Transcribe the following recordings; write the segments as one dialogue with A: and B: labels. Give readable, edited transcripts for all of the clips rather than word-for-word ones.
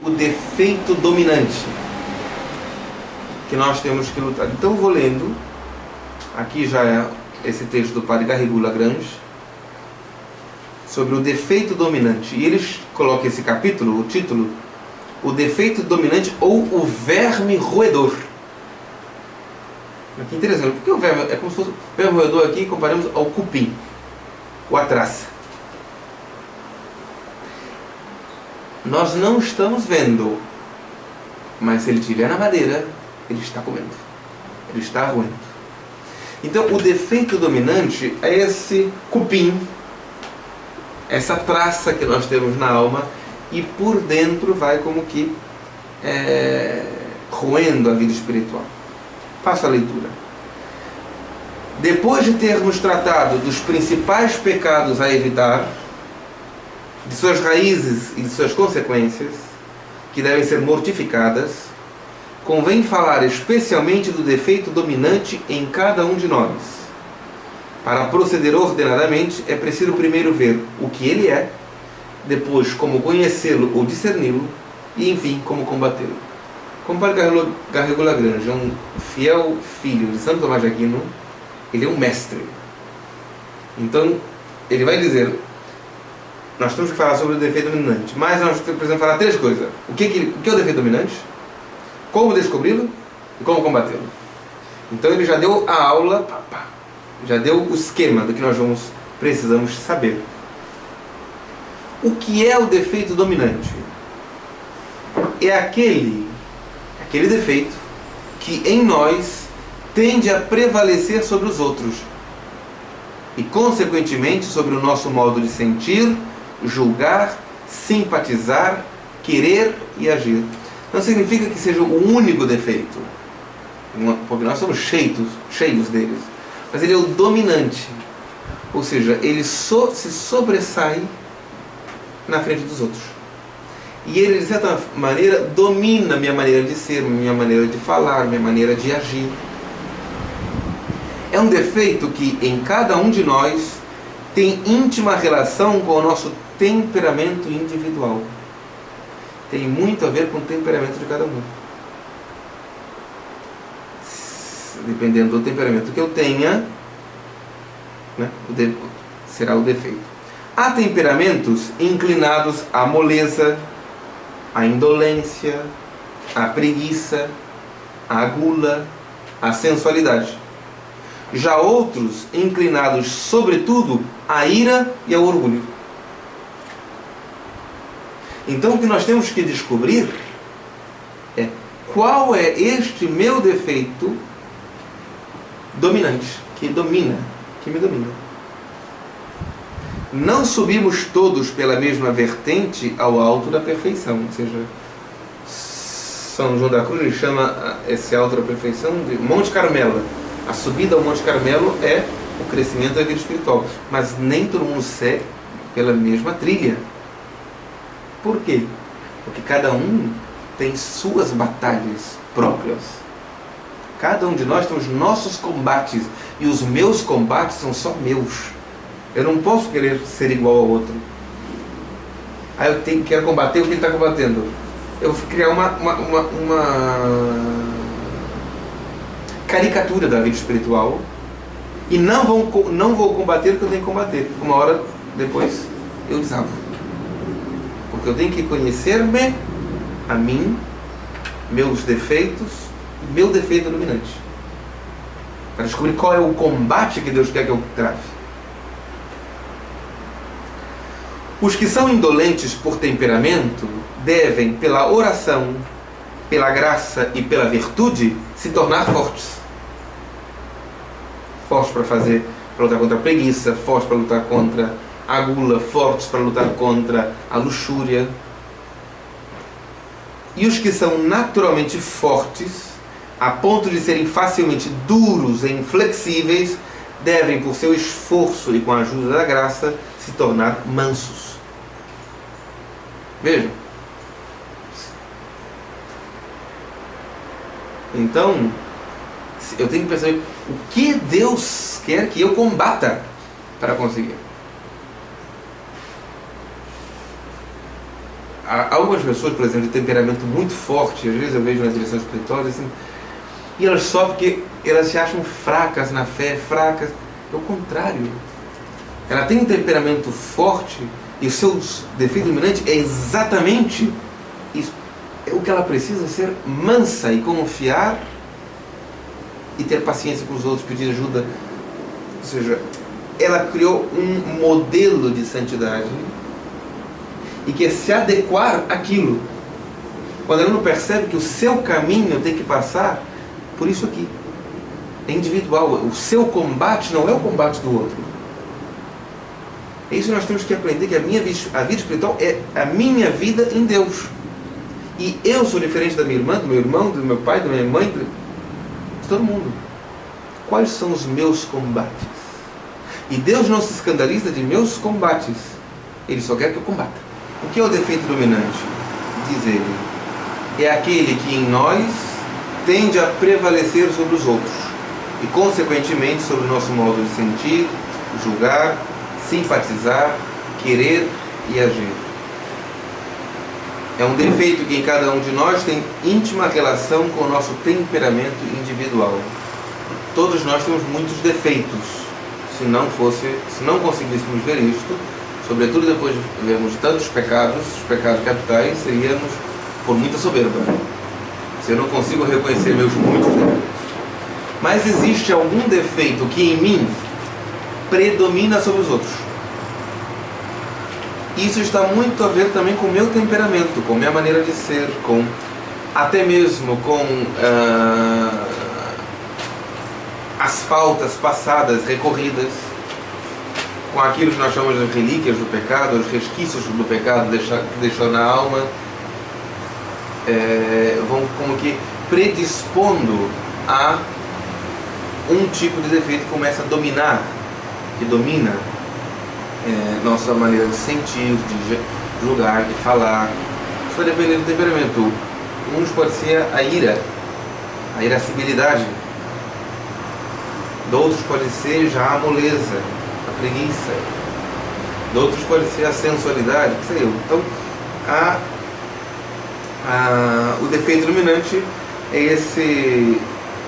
A: o defeito dominante que nós temos que lutar. Então eu vou lendo, aqui já é esse texto do padre Garrigou-Lagrange, sobre o defeito dominante. E eles colocam esse capítulo, o título, o defeito dominante ou o verme roedor. Que interessante, porque o verme é como se fosse o verme roedor aqui, comparamos ao cupim, ou a traça. Nós não estamos vendo, mas se ele estiver na madeira, ele está comendo, ele está roendo. Então o defeito dominante é esse cupim, essa traça que nós temos na alma, e por dentro vai como que roendo a vida espiritual. Faça a leitura. Depois de termos tratado dos principais pecados a evitar, de suas raízes e de suas consequências, que devem ser mortificadas, convém falar especialmente do defeito dominante em cada um de nós. Para proceder ordenadamente, é preciso primeiro ver o que ele é, depois como conhecê-lo ou discerni-lo, e enfim, como combatê-lo. Como o padre Garrigou-Lagrange é um fiel filho de Santo Tomás de Aquino, ele é um mestre. Então, ele vai dizer, nós temos que falar sobre o defeito dominante, mas nós precisamos falar três coisas. O que é o defeito dominante? Como descobri-lo e como combatê-lo. Então ele já deu a aula, já deu o esquema do que nós precisamos saber. O que é o defeito dominante? É aquele defeito que em nós tende a prevalecer sobre os outros e, consequentemente, sobre o nosso modo de sentir, julgar, simpatizar, querer e agir. Não significa que seja o único defeito, porque nós somos cheios deles, mas ele é o dominante, ou seja, ele se sobressai na frente dos outros. E ele, de certa maneira, domina minha maneira de ser, minha maneira de falar, minha maneira de agir. É um defeito que, em cada um de nós, tem íntima relação com o nosso temperamento individual. Tem muito a ver com o temperamento de cada um. Dependendo do temperamento que eu tenha, né, será o defeito. Há temperamentos inclinados à moleza, à indolência, à preguiça, à gula, à sensualidade. Já outros inclinados, sobretudo, à ira e ao orgulho. Então o que nós temos que descobrir é qual é este meu defeito dominante, que me domina. Não subimos todos pela mesma vertente ao alto da perfeição, ou seja, São João da Cruz chama esse alto da perfeição de Monte Carmelo. A subida ao Monte Carmelo é o crescimento da vida espiritual, mas nem todo mundo segue pela mesma trilha. Por quê? Porque cada um tem suas batalhas próprias. Cada um de nós tem os nossos combates, e os meus combates são só meus. Eu não posso querer ser igual ao outro. Aí eu quero combater o que ele está combatendo. Eu vou criar uma caricatura da vida espiritual e não vou combater o que eu tenho que combater. Uma hora depois eu desabo. Porque eu tenho que conhecer-me, a mim, meus defeitos, e meu defeito dominante, para descobrir qual é o combate que Deus quer que eu trave. Os que são indolentes por temperamento devem, pela oração, pela graça e pela virtude, se tornar fortes. Fortes para lutar contra a preguiça, fortes para lutar contra a gula, fortes para lutar contra a luxúria. E os que são naturalmente fortes, a ponto de serem facilmente duros e inflexíveis, devem, por seu esforço e com a ajuda da graça, se tornar mansos. Vejam. Então, eu tenho que perceber o que Deus quer que eu combata para conseguir. há algumas pessoas, por exemplo, de temperamento muito forte, às vezes eu vejo na direção espiritual, assim, e elas sofrem porque elas se acham fracas na fé, fracas. É o contrário. Ela tem um temperamento forte e o seu defeito dominante é exatamente isso. É o que ela precisa ser mansa e confiar e ter paciência com os outros, pedir ajuda. Ou seja, ela criou um modelo de santidade e quer se adequar àquilo. Quando ela não percebe que o seu caminho tem que passar por isso aqui. É individual. O seu combate não é o combate do outro. É isso que nós temos que aprender, que a vida espiritual é a minha vida em Deus. E eu sou diferente da minha irmã, do meu irmão, do meu pai, da minha mãe, de todo mundo. Quais são os meus combates? E Deus não se escandaliza de meus combates. Ele só quer que eu combata. O que é o defeito dominante? Diz ele, é aquele que em nós tende a prevalecer sobre os outros e, consequentemente, sobre o nosso modo de sentir, julgar, simpatizar, querer e agir. É um defeito que em cada um de nós tem íntima relação com o nosso temperamento individual. Todos nós temos muitos defeitos. Se não conseguíssemos ver isto, sobretudo depois de vermos tantos pecados, os pecados capitais, seríamos por muita soberba. Se eu não consigo reconhecer meus muitos defeitos. Mas existe algum defeito que em mim predomina sobre os outros. Isso está muito a ver também com o meu temperamento, com a minha maneira de ser, com até mesmo com as faltas passadas, recorridas, com aquilo que nós chamamos de relíquias do pecado, os resquícios do pecado que deixou na alma, vão como que predispondo a um tipo de defeito que começa a dominar, que domina nossa maneira de sentir, de julgar, de falar. Isso vai depender do temperamento. Uns pode ser a ira, a irascibilidade. De outros pode ser já a moleza, a preguiça. De outros pode ser a sensualidade, que sei eu. Então, o defeito dominante é esse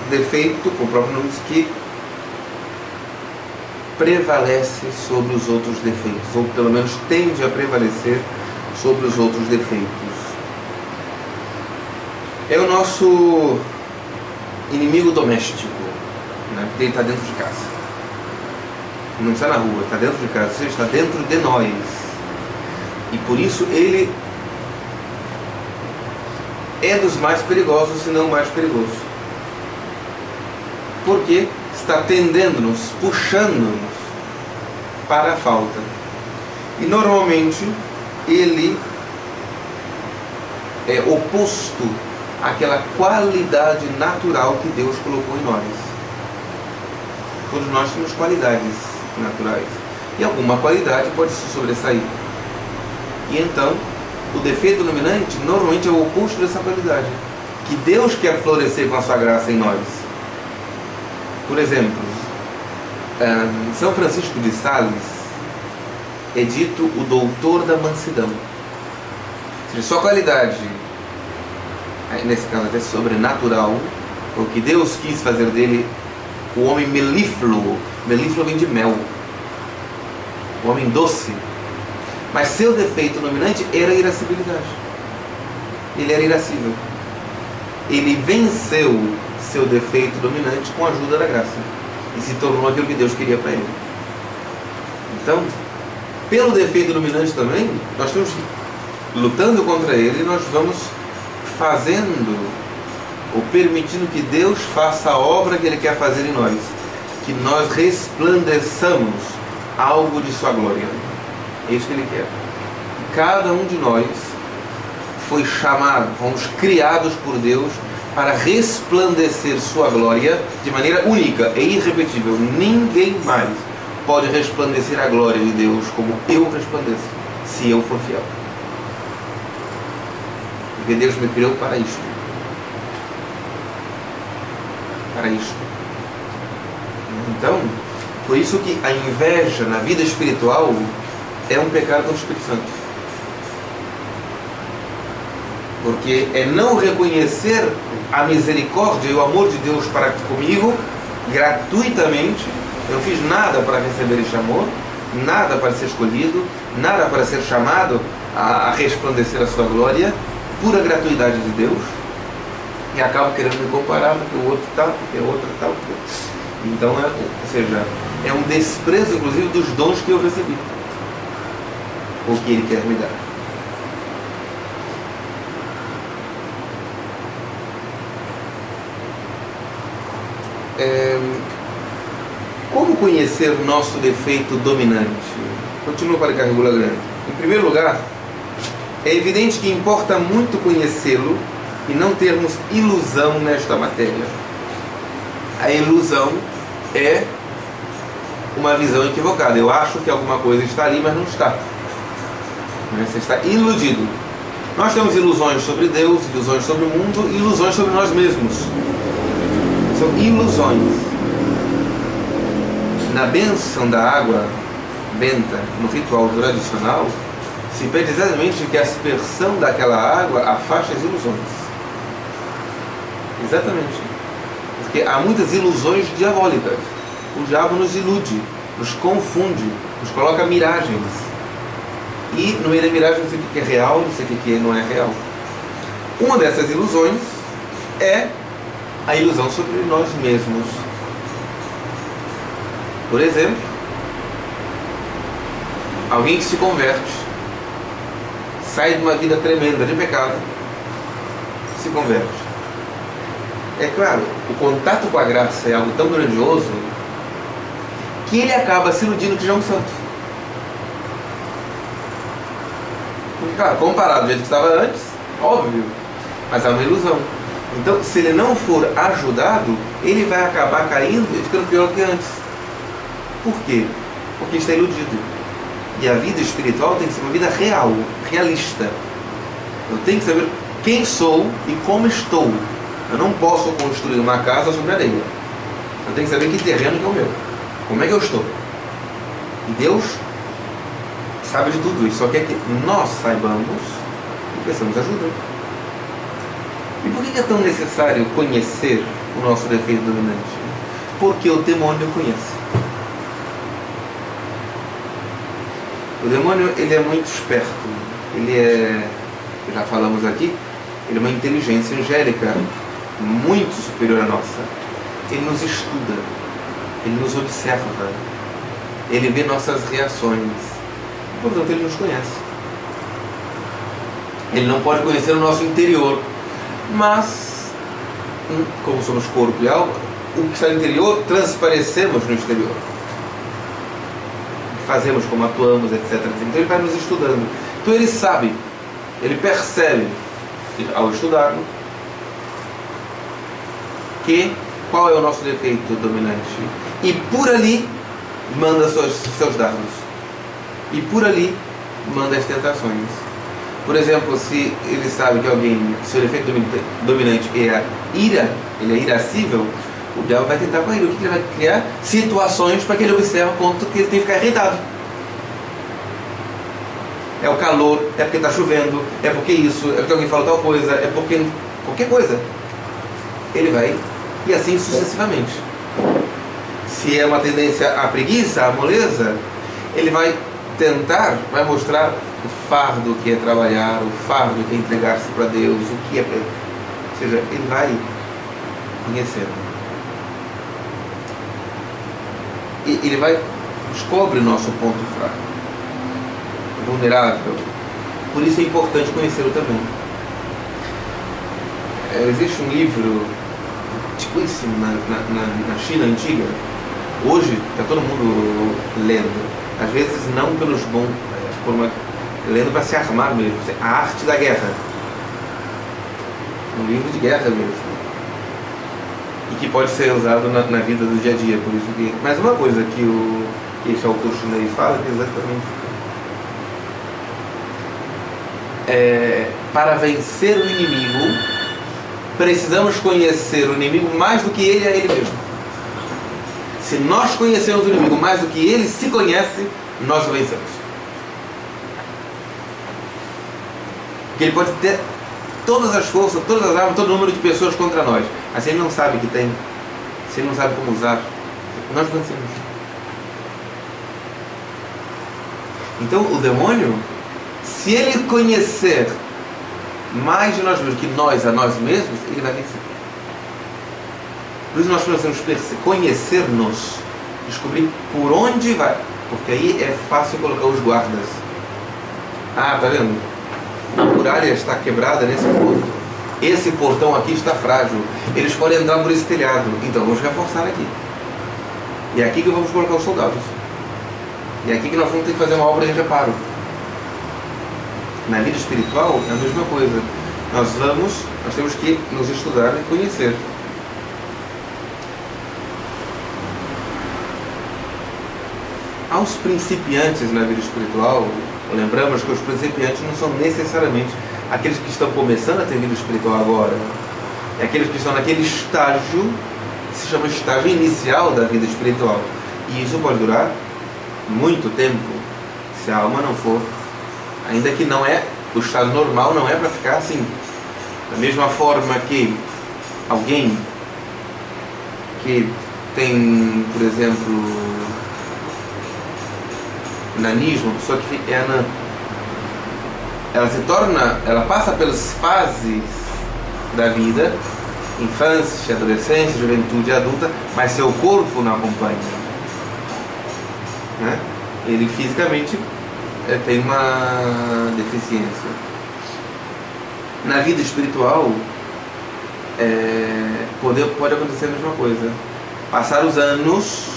A: defeito, como o próprio nome diz, que prevalece sobre os outros defeitos, ou pelo menos tende a prevalecer sobre os outros defeitos. É o nosso inimigo doméstico, né? Porque ele está dentro de casa. Não está na rua, está dentro de casa, ou seja, está dentro de nós. E por isso ele é dos mais perigosos, se não o mais perigoso. Porque está tendendo-nos, puxando-nos para a falta. E normalmente ele é oposto àquela qualidade natural que Deus colocou em nós. Todos nós temos qualidades naturais. E alguma qualidade pode se sobressair. E então, o defeito dominante normalmente é o oposto dessa qualidade, que Deus quer florescer com a sua graça em nós. Por exemplo, São Francisco de Sales é dito o doutor da mansidão. Ou seja, sua qualidade, nesse caso até sobrenatural, o que Deus quis fazer dele o homem melífluo. Melífluo vem de mel, o homem doce. Mas seu defeito dominante era a irascibilidade. Ele era irascível. Ele venceu seu defeito dominante com a ajuda da graça e se tornou aquilo que Deus queria para ele. Então, pelo defeito dominante também, nós estamos lutando contra ele e nós vamos fazendo ou permitindo que Deus faça a obra que ele quer fazer em nós, que nós resplandeçamos algo de sua glória. É isso que ele quer. Cada um de nós foi chamado, fomos criados por Deus para resplandecer sua glória de maneira única e irrepetível. Ninguém mais pode resplandecer a glória de Deus como eu resplandeço, se eu for fiel. Porque Deus me criou para isto. Para isto. Então, por isso que a inveja na vida espiritual é um pecado contra o Espírito Santo. Porque é não reconhecer a misericórdia e o amor de Deus para comigo gratuitamente. Eu não fiz nada para receber este amor, nada para ser escolhido, nada para ser chamado a resplandecer a sua glória, pura gratuidade de Deus. E acabo querendo me comparar porque o outro tal, porque o outro tal. Então, ou seja, é um desprezo, inclusive, dos dons que eu recebi, o que Ele quer me dar. Como conhecer o nosso defeito dominante? Continua para cá, Regula Grande. Em primeiro lugar, é evidente que importa muito conhecê-lo e não termos ilusão nesta matéria. A ilusão é uma visão equivocada. Eu acho que alguma coisa está ali, mas não está. Você está iludido. Nós temos ilusões sobre Deus, ilusões sobre o mundo, ilusões sobre nós mesmos. São ilusões. Na bênção da água benta, no ritual tradicional, se pede exatamente que a aspersão daquela água afaste as ilusões. Exatamente. Porque há muitas ilusões diabólicas. O diabo nos ilude, nos confunde, nos coloca miragens. E no meio da miragem não sei o que é real, não sei o que não é real. Uma dessas ilusões é a ilusão sobre nós mesmos. Por exemplo, alguém que se converte, sai de uma vida tremenda de pecado, se converte. É claro, o contato com a graça é algo tão grandioso que ele acaba se iludindo que já é um santo. Porque, claro, comparado do jeito que estava antes, óbvio, mas é uma ilusão. Então, se ele não for ajudado, ele vai acabar caindo e ficando pior do que antes. Por quê? Porque está iludido. E a vida espiritual tem que ser uma vida real, realista. Eu tenho que saber quem sou e como estou. Eu não posso construir uma casa sobre areia. Eu tenho que saber que terreno que é o meu. Como é que eu estou? E Deus sabe de tudo isso. Só quer que nós saibamos e precisamos de ajuda. E por que é tão necessário conhecer o nosso defeito dominante? Porque o demônio conhece. O demônio, ele é muito esperto. Ele é, já falamos aqui, ele é uma inteligência angélica muito superior à nossa. Ele nos estuda, ele nos observa, ele vê nossas reações. Portanto, ele nos conhece. Ele não pode conhecer o nosso interior, mas, como somos corpo e alma, o que está no interior, transparecemos no exterior. Fazemos, como atuamos, etc. Então ele vai nos estudando. Então ele sabe, ele percebe, ao estudar-nos, que qual é o nosso defeito dominante. E por ali manda seus dardos. E por ali manda as tentações. Por exemplo, se ele sabe que alguém, seu defeito dominante é a ira, ele é irascível, o diabo vai tentar com ele. O que ele vai criar? Situações para que ele observe quanto que ele tem que ficar irritado. É o calor, é porque está chovendo, é porque isso, é porque alguém fala tal coisa, é porque qualquer coisa. Ele vai, e assim sucessivamente. Se é uma tendência à preguiça, à moleza, ele vai tentar, vai mostrar o fardo que é trabalhar, o fardo que é entregar-se para Deus, o que é. Ou seja, ele vai conhecendo. E ele vai, descobre o nosso ponto fraco, vulnerável. Por isso é importante conhecê-lo também. Existe um livro antiquíssimo na China antiga. Hoje está todo mundo lendo. Às vezes não pelos bons, lendo para se armar mesmo. A Arte da Guerra. Um livro de guerra mesmo. E que pode ser usado na vida do dia a dia. Por isso que... Mas uma coisa que esse autor chinês fala é exatamente para vencer o inimigo, precisamos conhecer o inimigo mais do que ele a ele mesmo. Se nós conhecemos o inimigo mais do que ele se conhece, nós o vencemos. Porque ele pode ter todas as forças, todas as armas, todo o número de pessoas contra nós. Mas se ele não sabe que tem, se ele não sabe como usar, nós vencemos. Então o demônio, se ele conhecer mais de nós mesmos que nós a nós mesmos, ele vai vencer. Por isso nós precisamos conhecer-nos, descobrir por onde vai, porque aí é fácil colocar os guardas. Ah, tá vendo? A muralha está quebrada nesse ponto. Esse portão aqui está frágil. Eles podem entrar por esse telhado. Então vamos reforçar aqui. E é aqui que vamos colocar os soldados. E é aqui que nós vamos ter que fazer uma obra de reparo. Na vida espiritual é a mesma coisa. Nós temos que nos estudar e conhecer. Aos principiantes na vida espiritual, lembramos que os principiantes não são necessariamente aqueles que estão começando a ter vida espiritual agora. É aqueles que estão naquele estágio que se chama estágio inicial da vida espiritual. E isso pode durar muito tempo, se a alma não for, ainda que não é, o estado normal não é para ficar assim. Da mesma forma que alguém que tem, por exemplo, nanismo, uma pessoa que é anã, ela passa pelas fases da vida, infância, adolescência, juventude, adulta, mas seu corpo não acompanha, né? Ele fisicamente tem uma deficiência. Na vida espiritual pode acontecer a mesma coisa, passar os anos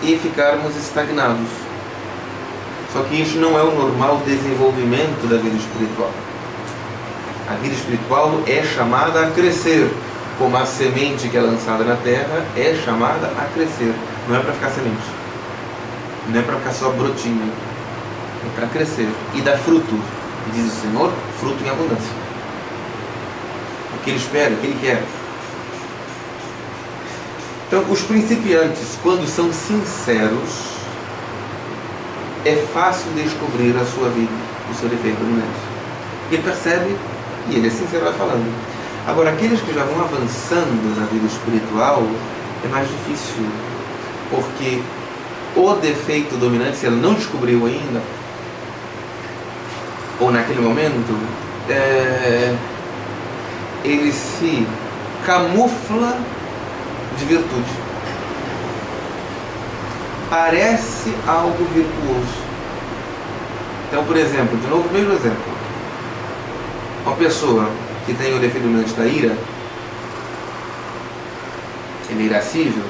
A: e ficarmos estagnados. Só que isso não é o normal desenvolvimento da vida espiritual. A vida espiritual é chamada a crescer, como a semente que é lançada na terra é chamada a crescer. Não é para ficar semente, não é para ficar só brotinho, é para crescer e dar fruto. E diz o Senhor, fruto em abundância. O que Ele espera, o que Ele quer. Então, os principiantes, quando são sinceros, é fácil descobrir a sua vida, o seu defeito dominante. Ele percebe e ele é sincero, vai falando. Agora, aqueles que já vão avançando na vida espiritual, é mais difícil, porque o defeito dominante, se ela não descobriu ainda, ou naquele momento, ele se camufla de virtude. Parece algo virtuoso. Então, por exemplo, de novo, o mesmo exemplo. Uma pessoa que tem o defeito dominante da ira, ele é irascível.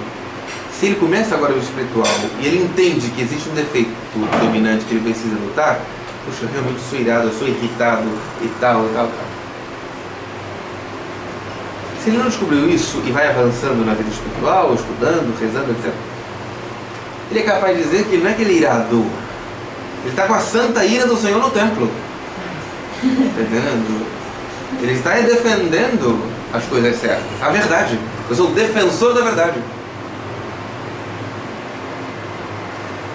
A: Se ele começa agora o espiritual e ele entende que existe um defeito dominante que ele precisa lutar, puxa, eu realmente sou irado, eu sou irritado e tal, e tal, e tal. Se ele não descobriu isso e vai avançando na vida espiritual, estudando, rezando, etc., ele é capaz de dizer que não é que ele é irado, ele está com a santa ira do Senhor no templo. Entendendo? Ele está defendendo as coisas certas, a verdade. Eu sou o defensor da verdade.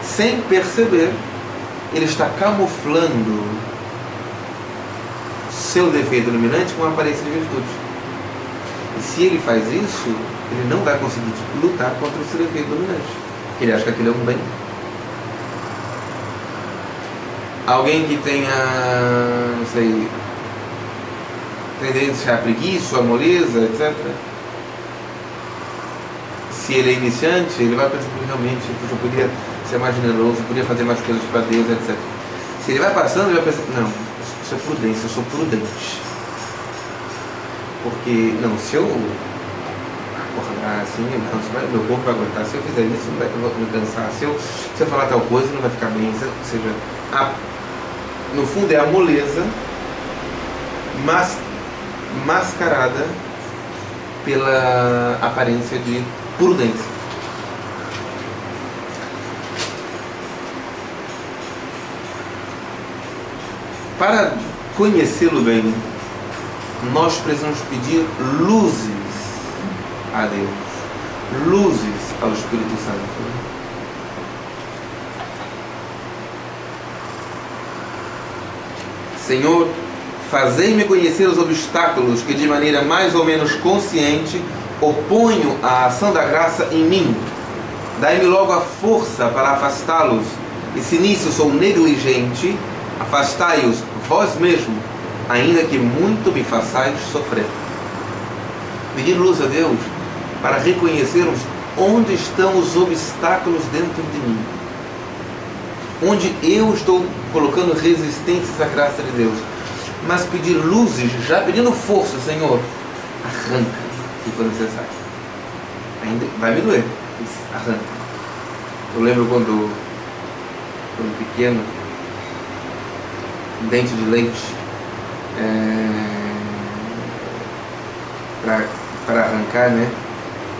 A: Sem perceber, ele está camuflando seu defeito dominante com uma aparência de virtude. E se ele faz isso, ele não vai conseguir lutar contra o seu defeito dominante. Ele acha que aquilo é um bem. Alguém que tenha, não sei, tendência à preguiça, à moleza, etc. Se ele é iniciante, ele vai pensar que realmente eu poderia ser mais generoso, poderia fazer mais coisas para Deus, etc. Se ele vai passando, ele vai pensar, não, isso é prudência, eu sou prudente. Porque, não, se eu acordar assim, não, meu corpo vai aguentar, se eu fizer isso, não vai me cansar, se eu falar tal coisa, não vai ficar bem, ou seja, no fundo é a moleza mascarada pela aparência de prudência. Para conhecê-lo bem, nós precisamos pedir luzes a Deus, luzes ao Espírito Santo. Senhor, fazei-me conhecer os obstáculos que de maneira mais ou menos consciente oponho à ação da graça em mim. Dai-me logo a força para afastá-los, e se nisso sou negligente, afastai-os vós mesmo, ainda que muito me façais sofrer. Pedir luz a Deus para reconhecermos onde estão os obstáculos dentro de mim, onde eu estou colocando resistências à graça de Deus, mas pedir luzes, já pedindo força. Senhor, arranca se for necessário, ainda vai me doer, mas arranca. Eu lembro quando pequeno, dente de leite, para arrancar, né?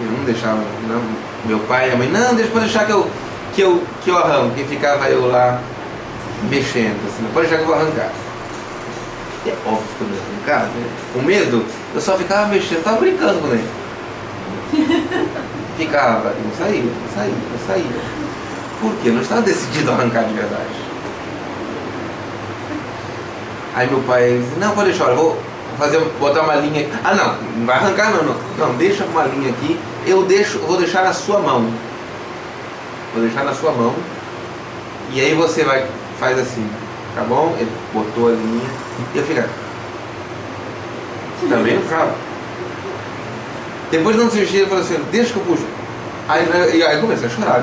A: Eu não deixava, não. Meu pai e a mãe, não, pode deixar que eu arranco. E ficava eu lá mexendo, assim, não pode deixar que eu vou arrancar. É óbvio que eu não ia arrancar, né? Com medo, eu só ficava mexendo, tava brincando com ele. Ficava, e não saía. Por quê? Eu não estava decidido a arrancar de verdade. Aí meu pai disse, não, pode deixar, eu vou botar uma linha aqui. Ah, não vai arrancar, não, deixa uma linha aqui, eu vou deixar na sua mão. Vou deixar na sua mão, e aí você faz assim, tá bom? Ele botou a linha, e eu ficava. Também não ficava. Depois não se mexia, ele falou assim, deixa que eu puxo. Aí comecei a chorar,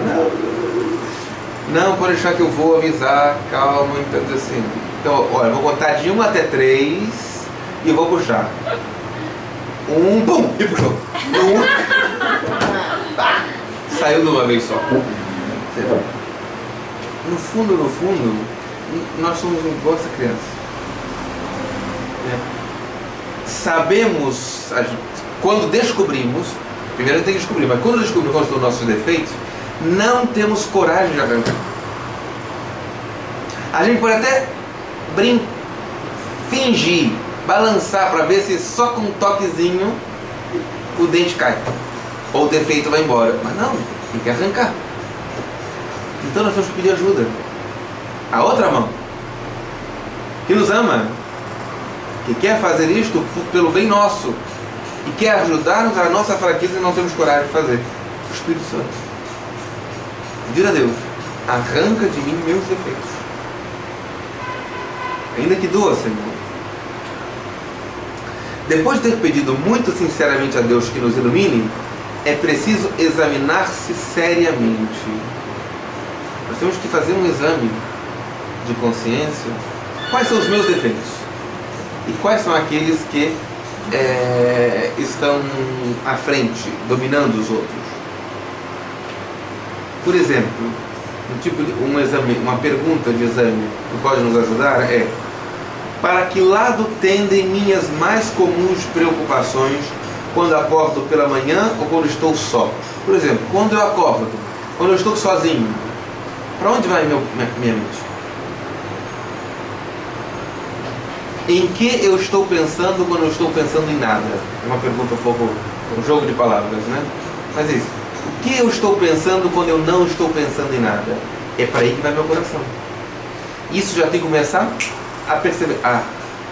A: não, pode deixar que eu vou avisar, calma, então assim. Então, olha, eu vou contar de 1 até 3 e eu vou puxar. 1, bum, e puxou. 1, saiu de uma vez só. No fundo, nós somos igual essa criança. Sabemos, quando descobrimos, primeiro tem que descobrir, mas quando descobrimos quais são os nossos defeitos, não temos coragem de arrancar. A gente pode até fingir, balançar para ver se só com um toquezinho o dente cai ou o defeito vai embora, mas não, tem que arrancar. Então nós temos que pedir ajuda. A outra mão, que nos ama, que quer fazer isto pelo bem nosso e quer ajudar-nos a nossa fraqueza e não temos coragem de fazer, o Espírito Santo. Pedir a Deus, arranca de mim meus defeitos, ainda que doa, Senhor. Depois de ter pedido muito sinceramente a Deus que nos ilumine, é preciso examinar-se seriamente. Nós temos que fazer um exame de consciência. Quais são os meus defeitos? E quais são aqueles que estão à frente, dominando os outros? Por exemplo, uma pergunta de exame que pode nos ajudar é: para que lado tendem minhas mais comuns preocupações quando acordo pela manhã ou quando estou só? Por exemplo, quando eu acordo, quando eu estou sozinho, para onde vai minha mente? Em que eu estou pensando quando eu estou pensando em nada? É uma pergunta um pouco, um jogo de palavras, né? Mas isso, o que eu estou pensando quando eu não estou pensando em nada? É para aí que vai meu coração. Isso já tem que começar a perceber.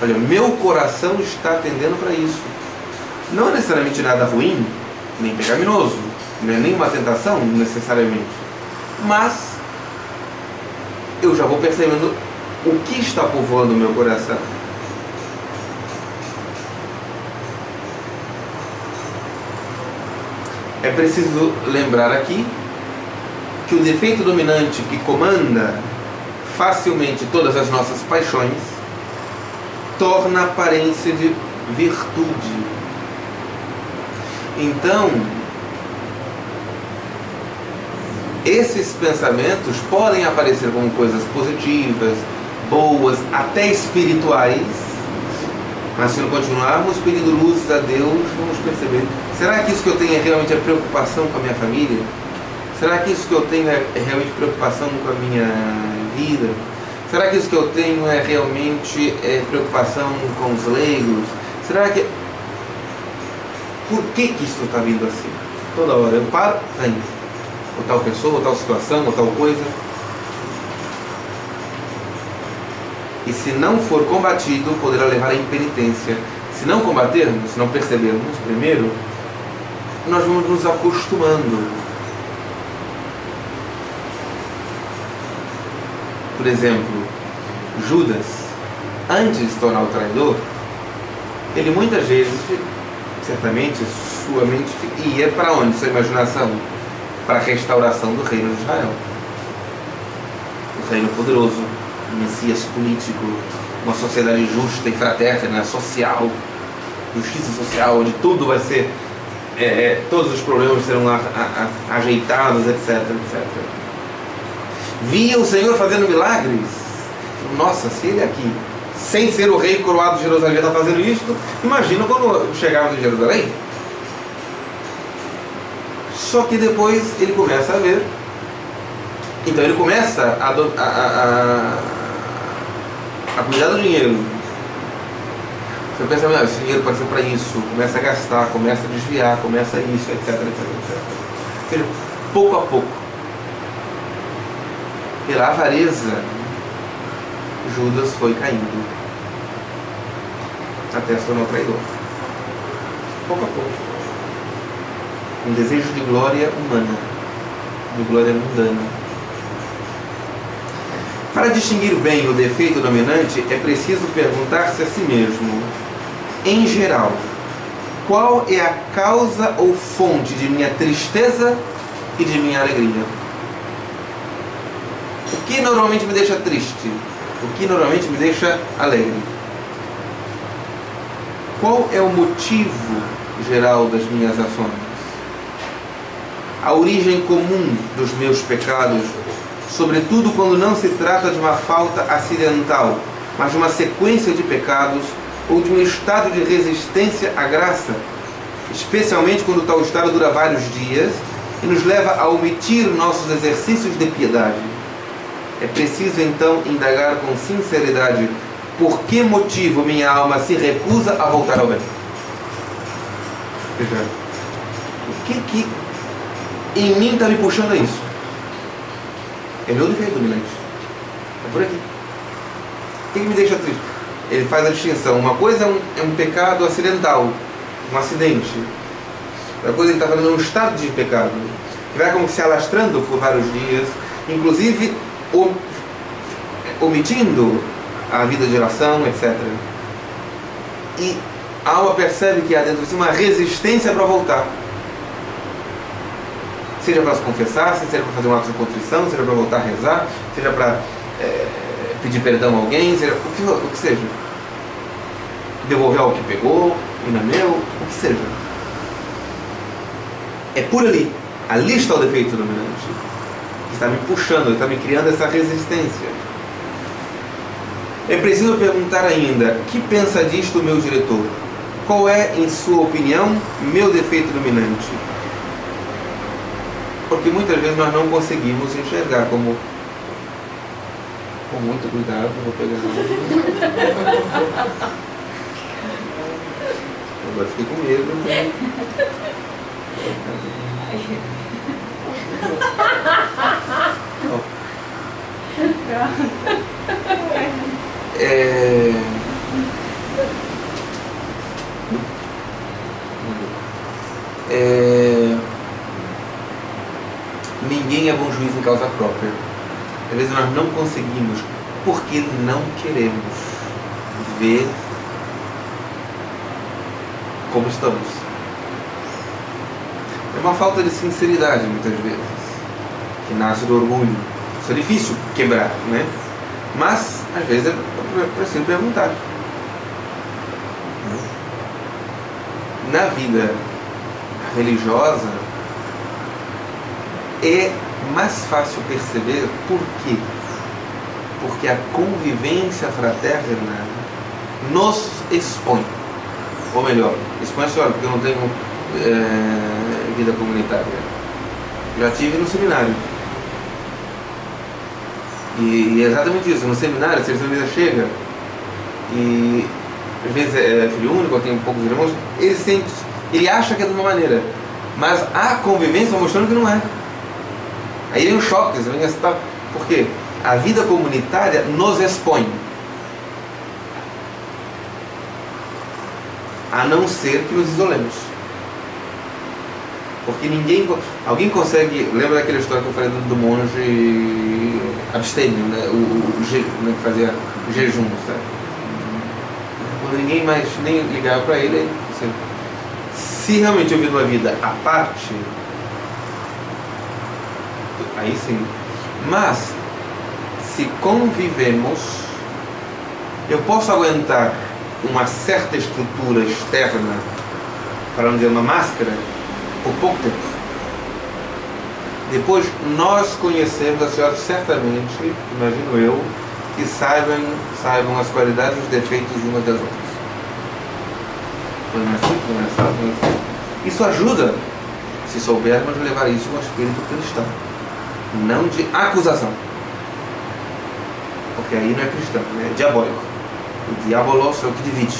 A: Olha, meu coração está tendendo para isso. Não é necessariamente nada ruim, nem pecaminoso, não é nenhuma tentação necessariamente, mas eu já vou percebendo o que está povoando o meu coração. É preciso lembrar aqui que o defeito dominante que comanda facilmente todas as nossas paixões torna a aparência de virtude. Então, esses pensamentos podem aparecer como coisas positivas, boas, até espirituais, mas se não continuarmos pedindo luzes a Deus, vamos perceber: será que isso que eu tenho é realmente a preocupação com a minha família? Será que isso que eu tenho é realmente preocupação com a minha vida? Será que isso que eu tenho é realmente preocupação com os leigos? Será que... Por que isso está vindo assim? Toda hora eu paro, vem ou tal pessoa, ou tal situação, ou tal coisa. e se não for combatido, poderá levar à impenitência. Se não combatermos, se não percebermos primeiro, nós vamos nos acostumando. Por exemplo, Judas, antes de se tornar o traidor, ele muitas vezes, certamente, sua mente ia para onde? Sua imaginação? Para a restauração do reino de Israel. O reino poderoso, o Messias político, uma sociedade justa e fraterna, social, justiça social, onde tudo vai ser, todos os problemas serão ajeitados, etc, etc. Via o Senhor fazendo milagres. Nossa, se ele aqui, sem ser o rei coroado de Jerusalém, está fazendo isto, imagina quando chegarmos em Jerusalém. Só que depois ele começa a ver. Então ele começa a cuidar do dinheiro. Você pensa, esse dinheiro pode ser para isso. Começa a gastar, começa a desviar, começa isso, etc, etc, etc. Ou seja, pouco a pouco, pela avareza, Judas foi caindo até se tornar traidor. Pouco a pouco. Um desejo de glória humana, de glória mundana. Para distinguir bem o defeito dominante, é preciso perguntar-se a si mesmo, em geral, qual é a causa ou fonte de minha tristeza e de minha alegria? O que normalmente me deixa triste? O que normalmente me deixa alegre? Qual é o motivo geral das minhas ações? A origem comum dos meus pecados, sobretudo quando não se trata de uma falta acidental, mas de uma sequência de pecados ou de um estado de resistência à graça, especialmente quando tal estado dura vários dias e nos leva a omitir nossos exercícios de piedade. É preciso então indagar com sinceridade por que motivo minha alma se recusa a voltar ao bem. Veja, o que em mim está me puxando a isso? É meu defeito dominante. É por aqui. O que me deixa triste? Ele faz a distinção. Uma coisa é um pecado acidental, um acidente. Outra coisa, ele está falando um estado de pecado, que vai como se alastrando por vários dias, inclusive omitindo a vida de oração, etc. E a alma percebe que há dentro de si uma resistência para voltar. Seja para se confessar, seja para fazer um ato de contrição, seja para voltar a rezar, seja para pedir perdão a alguém, seja o que seja. Devolver ao que pegou, e não é meu, o que seja. É por ali. Ali está o defeito dominante. Que está me puxando, está me criando essa resistência. É preciso perguntar ainda, que pensa disto o meu diretor? Qual é, em sua opinião, meu defeito dominante? Porque muitas vezes nós não conseguimos enxergar como... Com muito cuidado, vou pegar... Agora fiquei com medo. Né? Ninguém é bom juiz em causa própria. Às vezes nós não conseguimos porque não queremos ver como estamos. É uma falta de sinceridade muitas vezes, que nasce do orgulho. Isso é difícil quebrar, né? Mas às vezes é preciso perguntar. Na vida religiosa é mais fácil perceber por quê. Porque a convivência fraterna nos expõe. Ou melhor, expõe a senhora, porque eu não tenho vida comunitária. Já tive no seminário. E é exatamente isso. No seminário, se a vida chega e às vezes é filho único, ou tem poucos irmãos, ele acha que é de uma maneira, mas a convivência mostrando que não é. Aí vem um choque, vem essa, por quê? A vida comunitária nos expõe. a não ser que nos isolemos. Porque alguém consegue. Lembra daquela história que eu falei do monge abstêmio, né? Que fazia jejum, sabe? Quando ninguém mais nem ligava para ele, assim, se realmente eu vivo uma vida à parte, aí sim. Mas se convivemos, eu posso aguentar uma certa estrutura externa, para não dizer uma máscara, por pouco tempo. Depois nós conhecemos as senhoras certamente, imagino eu, que saibam as qualidades e os defeitos de umas das outras. Não é assim? Não é assim? Isso ajuda, se soubermos levar isso ao espírito cristão, não de acusação. Porque aí não é cristão, é diabólico. O diabolos é o que divide.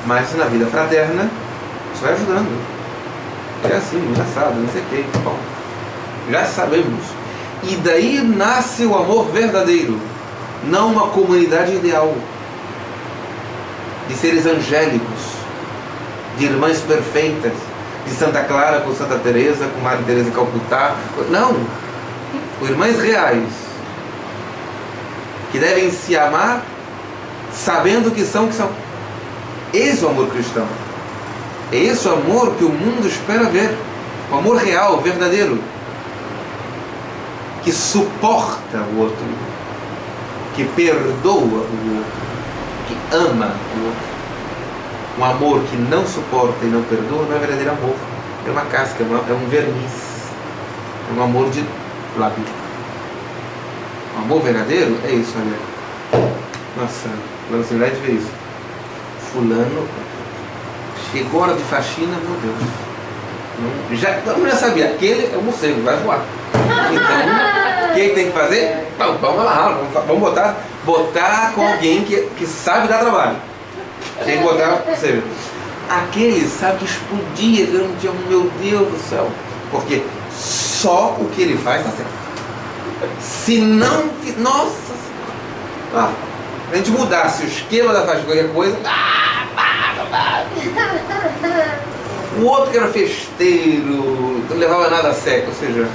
A: Mas na vida fraterna, isso vai ajudando. É assim, engraçado, não sei o que. Bom, já sabemos. E daí nasce o amor verdadeiro, não uma comunidade ideal de seres angélicos, de irmãs perfeitas, de Santa Clara com Santa Teresa, com Maria Teresa de Calcutá. Não, com irmãs reais, que devem se amar sabendo que são. Esse é o amor cristão. É esse o amor que o mundo espera ver. O amor real, verdadeiro, que suporta o outro, que perdoa o outro, que ama o outro. Um amor que não suporta e não perdoa não é verdadeiro amor. É uma casca, é um verniz. É um amor de lábio. O amor verdadeiro é isso, olha. Nossa, lá no seminário a gente vê isso. Fulano chegou a hora de faxina, meu Deus. Todo mundo já sabia, aquele é o morcego, vai voar. Então, o que tem que fazer? Vamos amarrar, vamos botar com alguém que sabe dar trabalho. Tem que botar, você vê. Aquele sabe que explodia, meu Deus do céu. Porque só o que ele faz está certo. Se não, nossa senhora, a gente mudasse o esquema da faixa de qualquer coisa, o outro que era festeiro, não levava nada a sério, ou seja,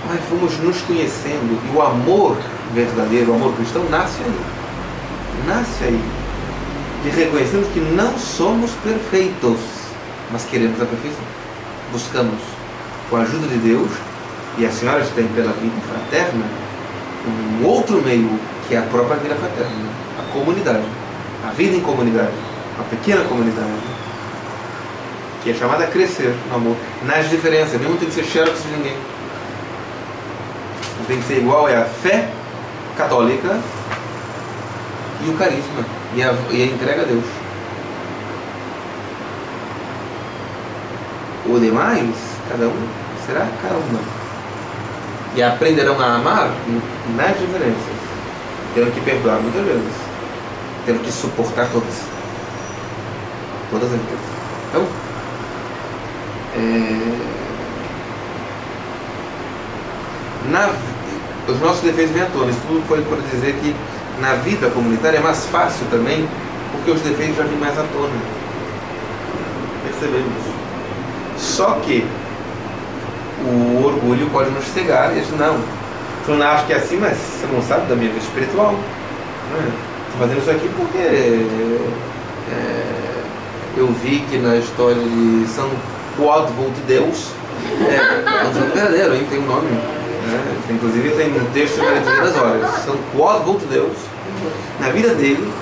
A: nós fomos nos conhecendo e o amor verdadeiro, o amor cristão nasce aí, e reconhecemos que não somos perfeitos, mas queremos a perfeição, buscamos com a ajuda de Deus, e as senhoras têm pela vida fraterna um outro meio que é a própria vida fraterna, a comunidade, a vida em comunidade, uma pequena comunidade, que é chamada a crescer no amor, nas diferenças. Nenhum tem que ser xerox de ninguém. Tem que ser igual, é a fé católica e o carisma e a entrega a Deus. O demais, cada um será cada uma. E aprenderão a amar nas diferenças, tendo que perdoar muitas vezes, tendo que suportar todas as vezes. Então, os nossos defeitos vêm à tona. Isso tudo foi para dizer que na vida comunitária é mais fácil também, porque os defeitos já vêm mais à tona. Percebemos. Só que o orgulho pode nos cegar e dizer, não, tu não acha que é assim, mas você não sabe da minha vida espiritual. Estou fazendo isso aqui porque eu vi que na história de São Quodvo de Deus é um santo verdadeiro, hein? Tem um nome, né? Inclusive tem um texto da Liturgia das Horas, São Quodvo de Deus, na vida dele,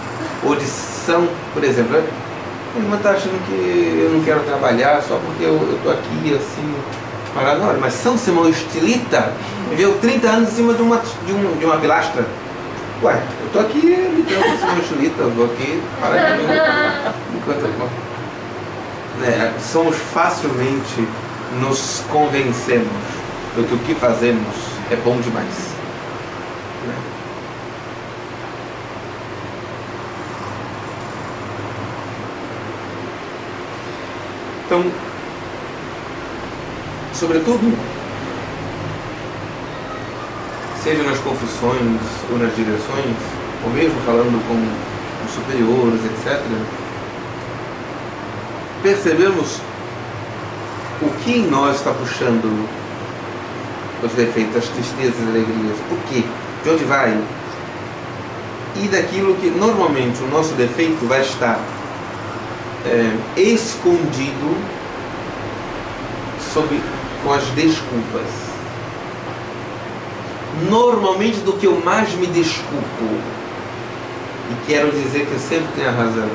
A: ou de São, por exemplo, a irmã está achando que eu não quero trabalhar só porque eu estou aqui assim, parado na hora. Mas São Simão Estilita viveu 30 anos em cima de uma pilastra. Ué, eu estou aqui lidando com Simão Estilita, eu vou aqui parar de enquanto somos facilmente nos convencemos de que o que fazemos é bom demais. Então, sobretudo, seja nas confissões ou nas direções, ou mesmo falando com superiores, etc., percebemos o que em nós está puxando os defeitos, as tristezas e alegrias. Por quê? De onde vai? E daquilo que normalmente o nosso defeito vai estar escondido com as desculpas. Normalmente do que eu mais me desculpo, e quero dizer que eu sempre tenho a razão,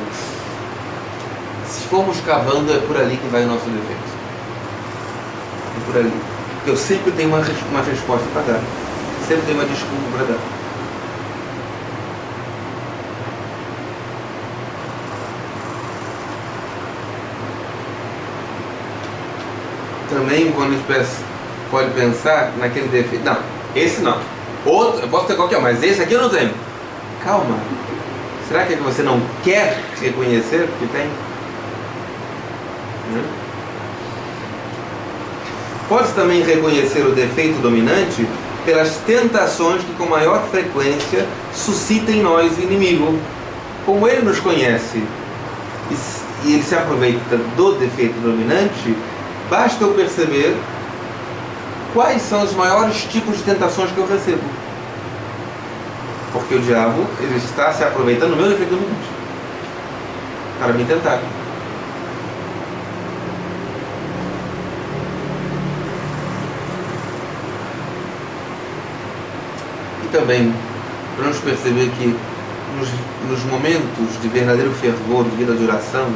A: se formos cavando, é por ali que vai o nosso defeito. É por ali. Porque eu sempre tenho uma resposta para dar. Sempre tenho uma desculpa para dar. Também quando a gente pode pensar naquele defeito. Não, esse não. Outro, eu posso ter qualquer um, mas esse aqui eu não tenho. Calma. Será que é que você não quer reconhecer que tem? Pode também reconhecer o defeito dominante pelas tentações que com maior frequência suscita em nós o inimigo. Como ele nos conhece e ele se aproveita do defeito dominante, basta eu perceber quais são os maiores tipos de tentações que eu recebo. Porque o diabo, ele está se aproveitando do meu defeito dominante para me tentar. E também, para nos perceber que nos momentos de verdadeiro fervor, de vida de oração,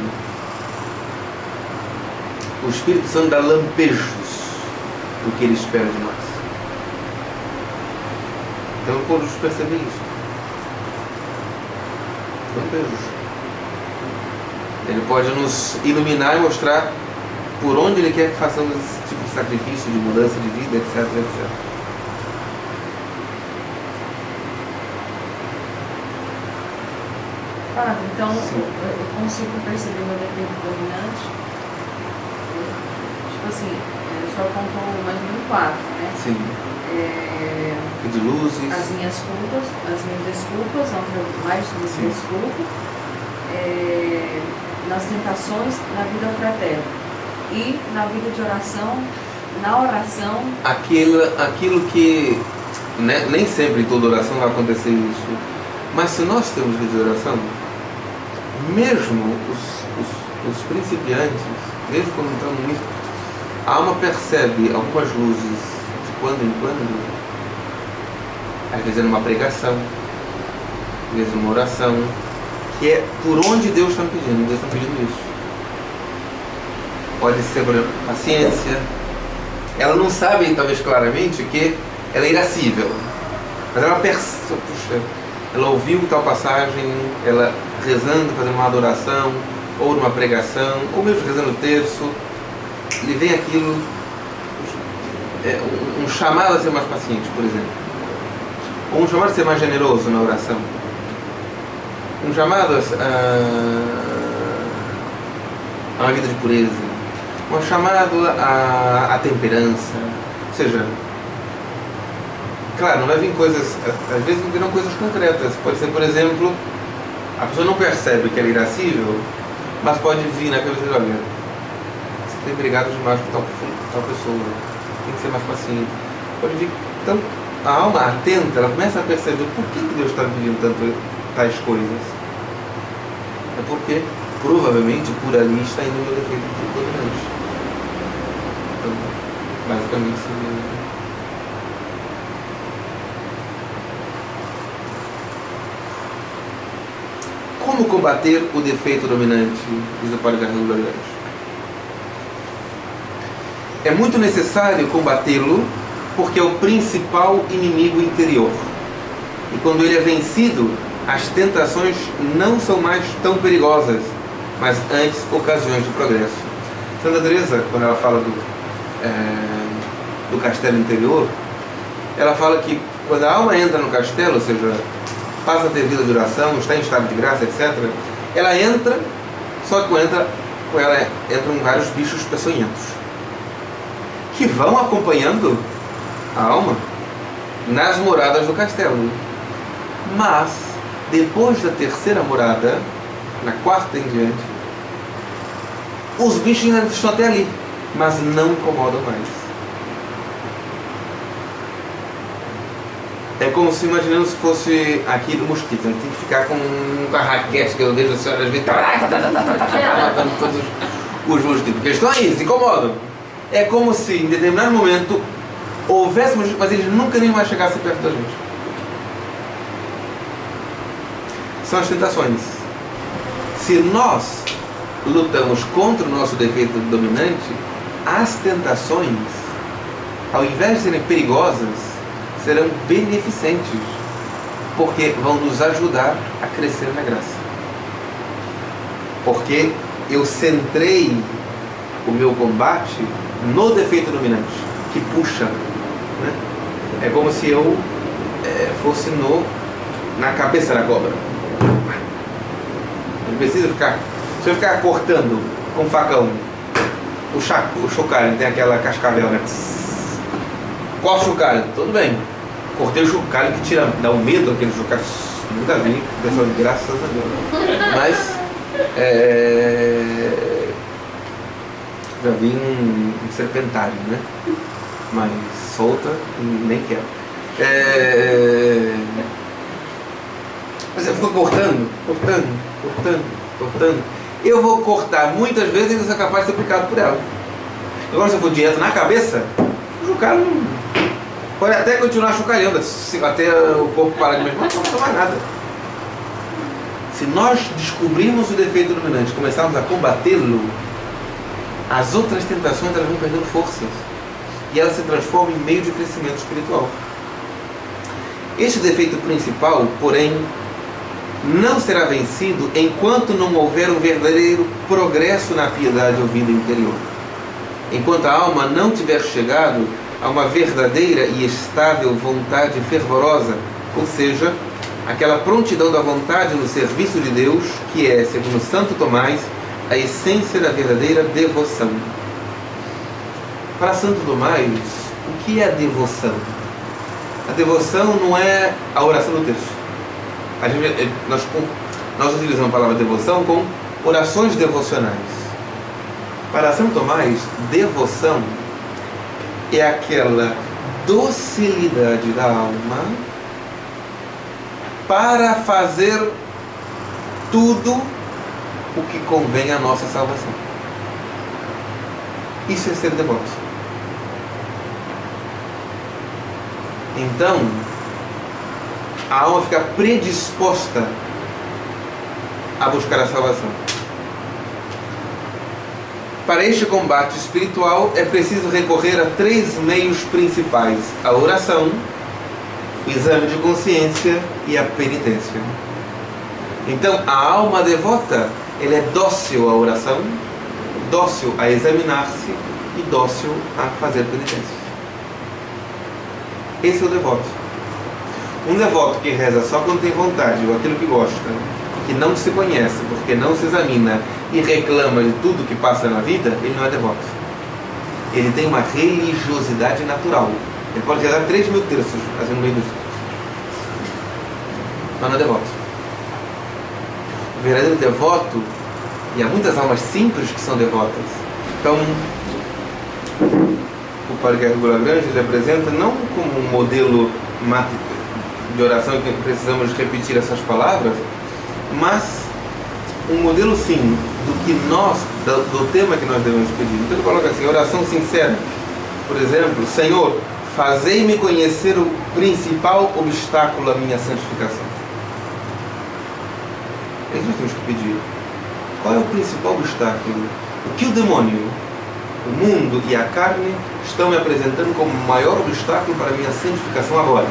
A: o Espírito Santo dá lampejos do que ele espera de nós. Então podemos perceber isso. Lampejos. Ele pode nos iluminar e mostrar por onde ele quer que façamos esse tipo de sacrifício, de mudança de vida, etc, etc.
B: Então eu consigo perceber meu defeito dominante. Tipo assim, o senhor apontou mais ou menos 4, né?
A: Sim. De luzes.
B: As minhas desculpas, onde eu mais me desculpo, nas tentações, na vida fraterna e na vida de oração, na oração. Aquilo que, né, nem sempre em toda oração vai acontecer isso, mas se nós temos vida de oração, mesmo os principiantes, mesmo quando entramos nisso, a alma percebe algumas luzes de quando em quando, às vezes numa pregação, às vezes numa oração, que é por onde Deus está me pedindo. Deus está pedindo isso. Pode ser, por exemplo, paciência. Ela não sabe, talvez claramente, que ela é irascível, mas ela percebe, puxa, ela ouviu tal passagem, ela rezando, fazendo uma adoração, ou numa pregação, ou mesmo rezando o terço, lhe vem aquilo, um chamado a ser mais paciente, por exemplo. Ou um chamado a ser mais generoso na oração. Um chamado a uma vida de pureza. Um chamado à temperança. Ou seja, claro, não vai vir coisas, às vezes não virão coisas concretas. Pode ser, por exemplo, a pessoa não percebe que ela é irascível, mas pode vir na cabeça dela, olha, você tem brigado demais com tal pessoa, tem que ser mais paciente. Pode vir. Então, a alma atenta, ela começa a perceber por que Deus está pedindo tanto tais coisas. É porque, provavelmente, por ali está indo o meu defeito dominante. Então, basicamente, seria... Como combater o defeito dominante? Diz o Padre Carlos Gloriante. É muito necessário combatê-lo porque é o principal inimigo interior. E quando ele é vencido, as tentações não são mais tão perigosas, mas antes ocasiões de progresso. Santa Teresa, quando ela fala do castelo interior, ela fala que quando a alma entra no castelo, ou seja, passa a ter vida de oração, está em estado de graça, etc., ela entra, só que com ela entram vários bichos peçonhentos que vão acompanhando a alma nas moradas do castelo. Mas
A: Depois da terceira morada, na quarta em diante, os bichos ainda estão até ali, mas não incomodam mais. É como se imaginando se fosse aqui do mosquito. Ele tem que ficar com a raquete que eu vejo as senhoras matando todos os mosquitos. Porque eles estão aí, se incomodam. É como se em determinado momento houvesse mosquitos, mas eles nunca nem mais chegassem perto da gente. São as tentações. Se nós lutamos contra o nosso defeito dominante, as tentações, ao invés de serem perigosas, serão beneficentes, porque vão nos ajudar a crescer na graça. Porque eu centrei o meu combate no defeito dominante, que puxa, né? É como se eu fosse na cabeça da cobra. Não precisa ficar. Se eu ficar cortando com facão o chocalho, tem aquela cascavel, né? Corta o chocalho, tudo bem. Cortei o chocalho que dá um medo aquele chocalho. Nunca vi, pessoal, graças a Deus. Mas já vi um serpentário, né? Mas solta, nem quero. Mas eu fico cortando. Eu vou cortar muitas vezes e ainda sou capaz de ser picado por ela. Agora, se eu for direto na cabeça, o chocalho pode até continuar chocalhando até o corpo parar de mexer, mas não vai mais nada. Se nós descobrirmos o defeito dominante e começarmos a combatê-lo, as outras tentações elas vão perdendo forças e elas se transformam em meio de crescimento espiritual. Este defeito principal, porém, não será vencido enquanto não houver um verdadeiro progresso na piedade ou vida interior. Enquanto a alma não tiver chegado a uma verdadeira e estável vontade fervorosa, ou seja, aquela prontidão da vontade no serviço de Deus, que é, segundo Santo Tomás, a essência da verdadeira devoção. Para Santo Tomás, o que é a devoção? A devoção não é a oração do texto. Nós utilizamos a palavra devoção com orações devocionais. Para Santo Tomás, devoção é aquela docilidade da alma para fazer tudo o que convém à nossa salvação. Isso é ser devoto. Então, a alma fica predisposta a buscar a salvação. Para este combate espiritual é preciso recorrer a 3 meios principais: a oração, o exame de consciência e a penitência. Então, a alma devota, ela é dócil à oração, dócil a examinar-se e dócil a fazer penitência. Esse é o devoto. Um devoto que reza só quando tem vontade, ou aquilo que gosta, que não se conhece, porque não se examina e reclama de tudo que passa na vida, ele não é devoto. Ele tem uma religiosidade natural. Ele pode rezar 3.000 terços, assim no meio dos... mas não é devoto. O verdadeiro devoto, e há muitas almas simples que são devotas. Então, o Padre Guerreiro Lagrange ele apresenta não como um modelo de oração que precisamos repetir essas palavras, mas um modelo sim do que do tema que nós devemos pedir. Então ele coloca assim: oração sincera, por exemplo: Senhor, fazei-me conhecer o principal obstáculo à minha santificação. É isso que nós temos que pedir. Qual é o principal obstáculo? O que o demônio, o mundo e a carne estão me apresentando como o maior obstáculo para a minha santificação agora?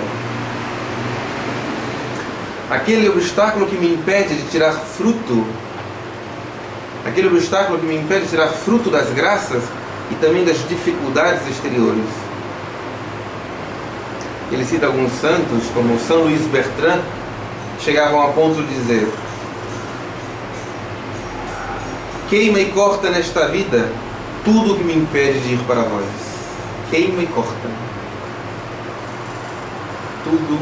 A: Aquele obstáculo que me impede de tirar fruto, aquele obstáculo que me impede de tirar fruto das graças e também das dificuldades exteriores. Ele cita alguns santos, como São Luís Bertrand, que chegavam a ponto de dizer: queima e corta nesta vida tudo o que me impede de ir para vós. Queima e corta. Tudo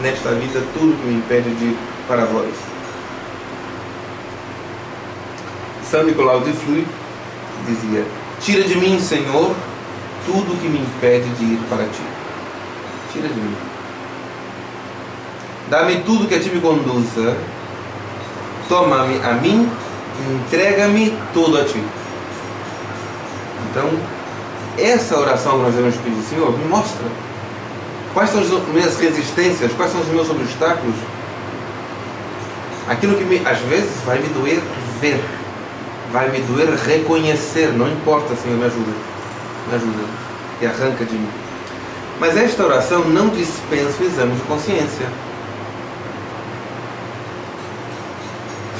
A: nesta vida, tudo que me impede de para vós. São Nicolau de Fleury dizia: tira de mim, Senhor, tudo que me impede de ir para ti. Tira de mim. Dá-me tudo que a ti me conduza. Toma-me a mim e entrega-me tudo a ti. Então, essa oração que nós devemos pedir: Senhor, me mostra quais são as minhas resistências, quais são os meus obstáculos. Aquilo que às vezes vai me doer ver, vai me doer reconhecer. Não importa, Senhor, me ajuda e arranca de mim. Mas esta oração não dispensa o exame de consciência,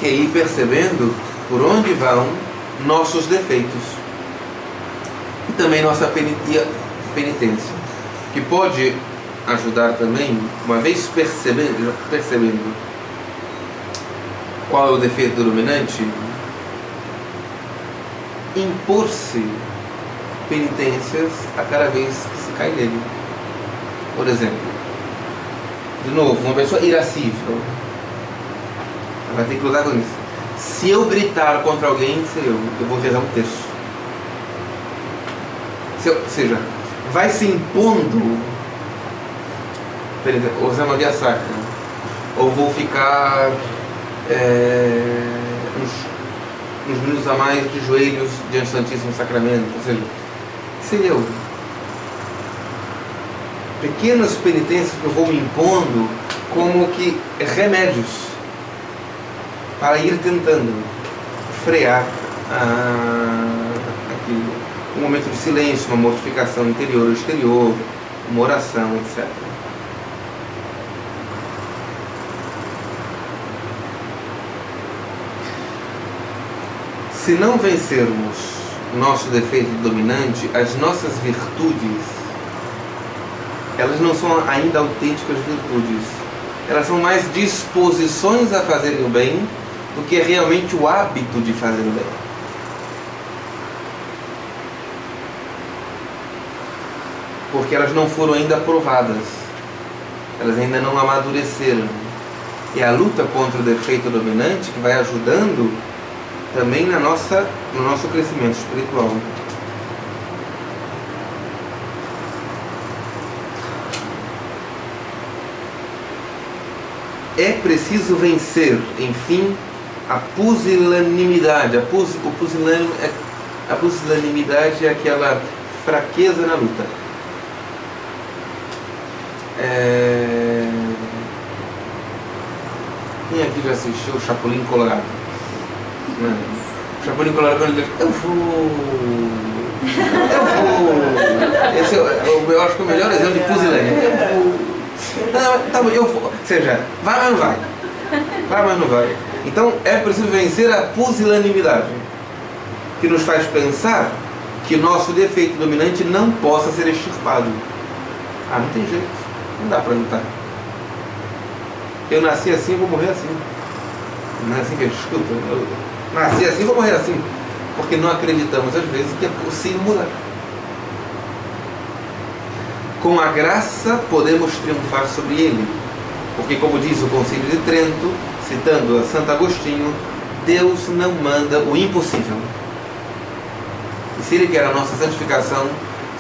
A: que é ir percebendo por onde vão nossos defeitos e também nossa penitência, que pode ajudar também, uma vez percebendo qual é o defeito dominante, impor-se penitências a cada vez que se cai nele. Por exemplo, de novo, uma pessoa irascível, ela vai ter que lutar com isso. Se eu gritar contra alguém, eu vou rezar um terço. Ou seja, vai se impondo, ou usar uma via sacra, ou vou ficar uns minutos a mais de joelhos diante do Santíssimo Sacramento. Ou seja, eu pequenas penitências que eu vou me impondo como que remédios para ir tentando frear aquilo. Um momento de silêncio, uma mortificação interior ou exterior, uma oração, etc. Se não vencermos nosso defeito dominante, as nossas virtudes, elas não são ainda autênticas virtudes. Elas são mais disposições a fazerem o bem do que realmente o hábito de fazer o bem. Porque elas não foram ainda provadas, elas ainda não amadureceram. E a luta contra o defeito dominante que vai ajudando também no nosso crescimento espiritual. É preciso vencer, enfim, a pusilanimidade. A pusilanimidade é aquela fraqueza na luta. Quem aqui já assistiu o Chapolin Colorado? O Chapolin Colorado, quando ele diz: eu vou. Esse eu acho que é o melhor exemplo de pusilânime. Eu vou. Ou seja, vai, mas não vai. Vai, mas não vai. Então é preciso vencer a pusilanimidade, que nos faz pensar que o nosso defeito dominante não possa ser extirpado. Não tem jeito, não dá para lutar. Eu nasci assim, vou morrer assim. Não é assim que a gente escuta? Eu nasci assim, vou morrer assim. Porque não acreditamos às vezes que é possível mudar. Com a graça podemos triunfar sobre ele. Porque, como diz o Concílio de Trento, citando a Santo Agostinho, Deus não manda o impossível. E se Ele quer a nossa santificação,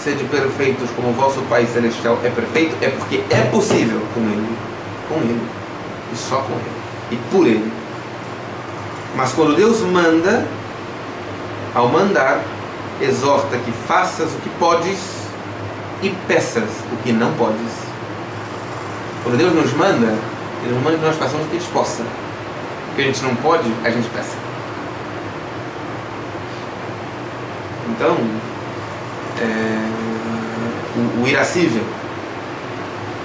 A: sede perfeitos como o vosso Pai Celestial é perfeito, é porque é possível com Ele, e só com Ele, e por Ele. Mas quando Deus manda, ao mandar, exorta que faças o que podes e peças o que não podes. Quando Deus nos manda, Ele nos manda que nós façamos o que a gente possa. O que a gente não pode, a gente peça. Então, o irascível,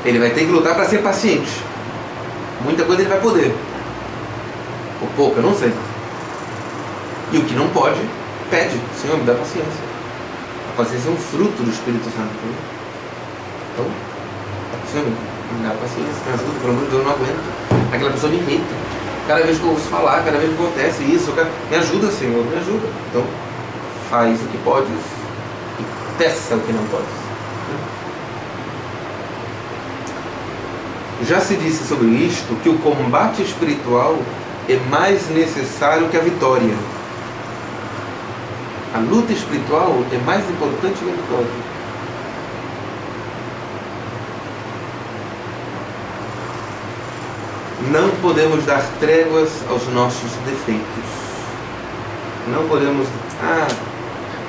A: ele vai ter que lutar para ser paciente. Muita coisa ele vai poder, ou pouco, eu não sei. E o que não pode, pede: Senhor, me dá paciência. A paciência é um fruto do Espírito Santo. Então, Senhor, me dá paciência, me ajuda, pelo amor de Deus, eu não aguento. Aquela pessoa me irrita. Cada vez que eu ouço falar, cada vez que acontece isso, me ajuda, Senhor, me ajuda. Então, faz o que podes e peça o que não podes. Já se disse sobre isto que o combate espiritual é mais necessário que a vitória. A luta espiritual é mais importante que a vitória. Não podemos dar tréguas aos nossos defeitos. Não podemos...